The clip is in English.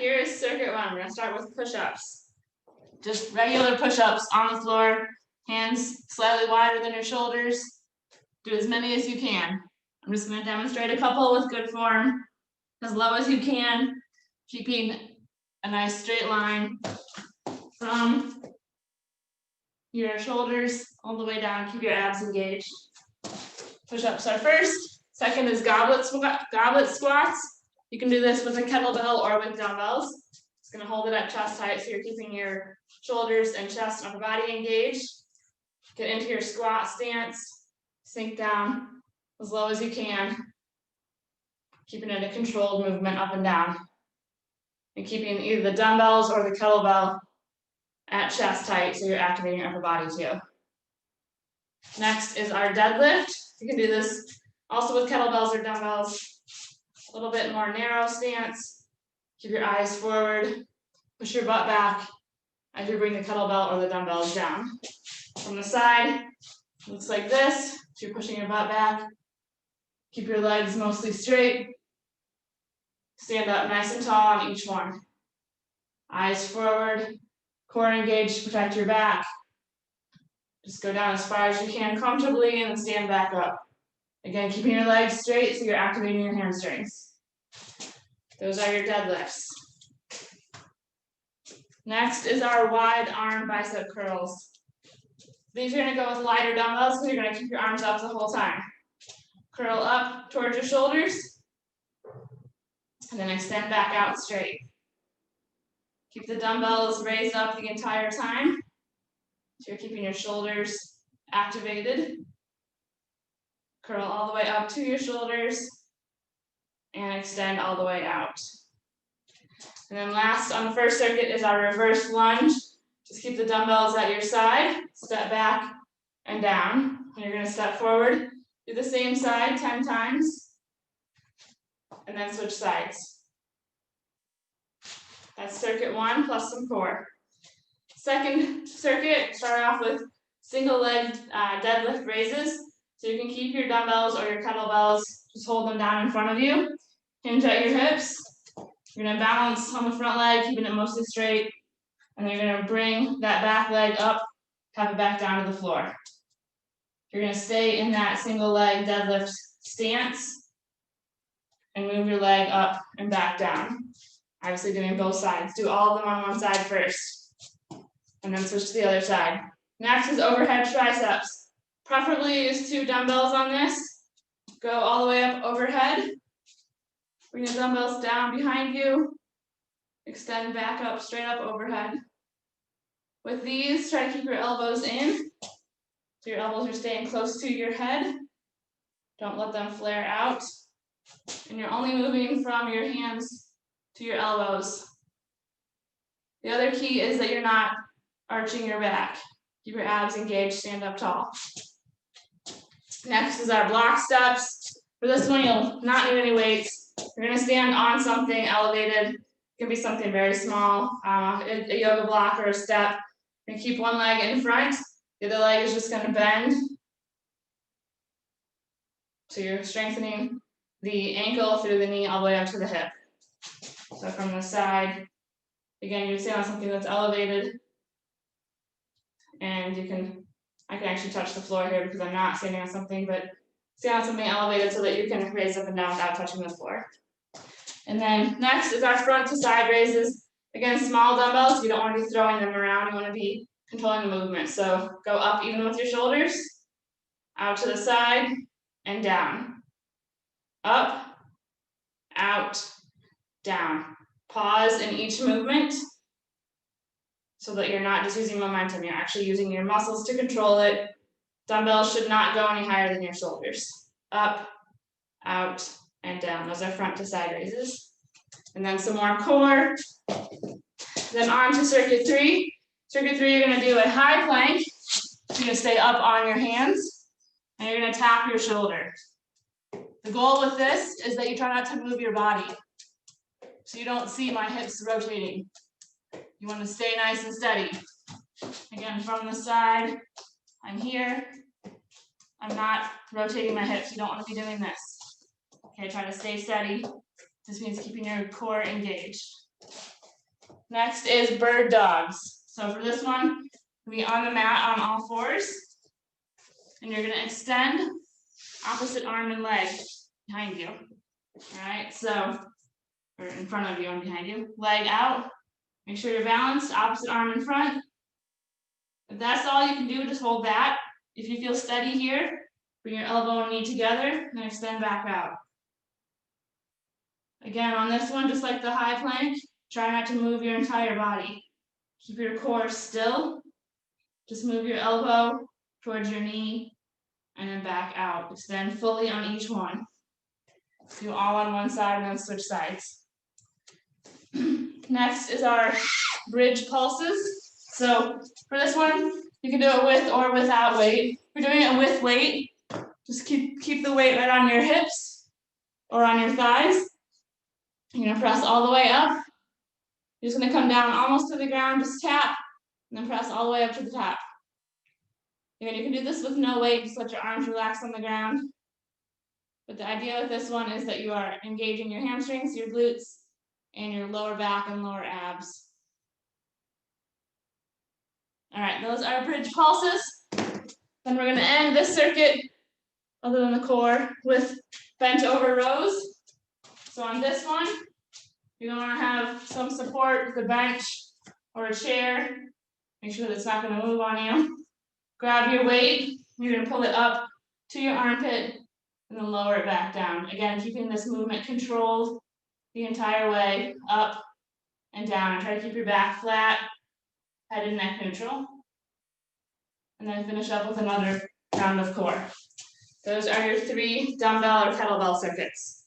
here is circuit one. We're gonna start with push-ups. Just regular push-ups on the floor, hands slightly wider than your shoulders. Do as many as you can. I'm just gonna demonstrate a couple with good form. As low as you can, keeping a nice straight line from your shoulders all the way down. Keep your abs engaged. Push-ups are first. Second is goblet squats. You can do this with a kettlebell or with dumbbells. Just gonna hold it at chest height so you're keeping your shoulders and chest and upper body engaged. Get into your squat stance, sink down as low as you can, keeping it a controlled movement up and down. And keeping either the dumbbells or the kettlebell at chest height so you're activating your upper body too. Next is our deadlift. You can do this also with kettlebells or dumbbells. A little bit more narrow stance. Keep your eyes forward. Push your butt back as you bring the kettlebell or the dumbbells down. From the side, looks like this. So you're pushing your butt back. Keep your legs mostly straight. Stand up nice and tall on each one. Eyes forward, core engaged to protect your back. Just go down as far as you can comfortably and then stand back up. Again, keeping your legs straight so you're activating your hamstrings. Those are your deadlifts. Next is our wide arm bicep curls. These are going to go with lighter dumbbells because you're going to keep your arms up the whole time. Curl up towards your shoulders and then extend back out straight. Keep the dumbbells raised up the entire time so you're keeping your shoulders activated. Curl all the way up to your shoulders and extend all the way out. And then last on the first circuit is our reverse lunge. Just keep the dumbbells at your side, step back and down. And you're going to step forward, do the same side 10 times, and then switch sides. That's circuit one plus some core. Second circuit, start off with single leg deadlift raises. So you can keep your dumbbells or your kettlebells, just hold them down in front of you. Hinge at your hips. You're gonna balance on the front leg, keeping it mostly straight. And then you're gonna bring that back leg up, have it back down to the floor. You're gonna stay in that single leg deadlift stance and move your leg up and back down. Obviously doing both sides. Do all of them on one side first, and then switch to the other side. Next is overhead triceps. Preferably use 2 dumbbells on this. Go all the way up overhead. Bring the dumbbells down behind you. Extend back up, straight up overhead. With these, try to keep your elbows in. So your elbows are staying close to your head. Don't let them flare out. And you're only moving from your hands to your elbows. The other key is that you're not arching your back. Keep your abs engaged, stand up tall. Next is our block steps. For this one, you'll not need any weights. You're gonna stand on something elevated. It can be something very small, a yoga block or a step. You're gonna keep one leg in front. The other leg is just gonna bend. So you're strengthening the ankle through the knee all the way up to the hip. So from the side, again, you stand on something that's elevated. And I can actually touch the floor here because I'm not standing on something, but stand on something elevated so that you can raise up and down without touching the floor. And then next is our front to side raises. Again, small dumbbells, you don't want to be throwing them around, you want to be controlling the movement. So go up even with your shoulders, out to the side, and down. Up, out, down. Pause in each movement so that you're not just using momentum, you're actually using your muscles to control it. Dumbbells should not go any higher than your shoulders. Up, out, and down. Those are front to side raises. And then some more core. Then on to circuit 3. Circuit 3, you're gonna do a high plank. You're gonna stay up on your hands, and you're gonna tap your shoulder. The goal with this is that you try not to move your body, so you don't see my hips rotating. You want to stay nice and steady. Again, from the side, I'm here. I'm not rotating my hips. You don't want to be doing this. Okay, try to stay steady. This means keeping your core engaged. Next is bird dogs. So for this one, be on the mat on all fours, and you're gonna extend opposite arm and leg behind you. All right, so, or in front of you and behind you. Leg out, make sure you're balanced, opposite arm in front. If that's all you can do, just hold that. If you feel steady here, bring your elbow and knee together, and extend back out. Again, on this one, just like the high plank, try not to move your entire body. Keep your core still. Just move your elbow towards your knee, and then back out. Extend fully on each one. Do all on one side and then switch sides. Next is our bridge pulses. So for this one, you can do it with or without weight. If you're doing it with weight, just keep the weight right on your hips or on your thighs. You're gonna press all the way up. You're just gonna come down almost to the ground, just tap, and then press all the way up to the top. Again, you can do this with no weight, just let your arms relax on the ground. But the idea with this one is that you are engaging your hamstrings, your glutes, and your lower back and lower abs. All right, those are bridge pulses. Then we're gonna end this circuit, other than the core, with bent over rows. So on this one, you're gonna have some support with a bench or a chair. Make sure that it's not gonna move on you. Grab your weight, you're gonna pull it up to your armpit and then lower it back down. Again, keeping this movement controlled the entire way, up and down. Try to keep your back flat, head and neck neutral. And then finish up with another round of core. Those are your 3 dumbbell or kettlebell circuits.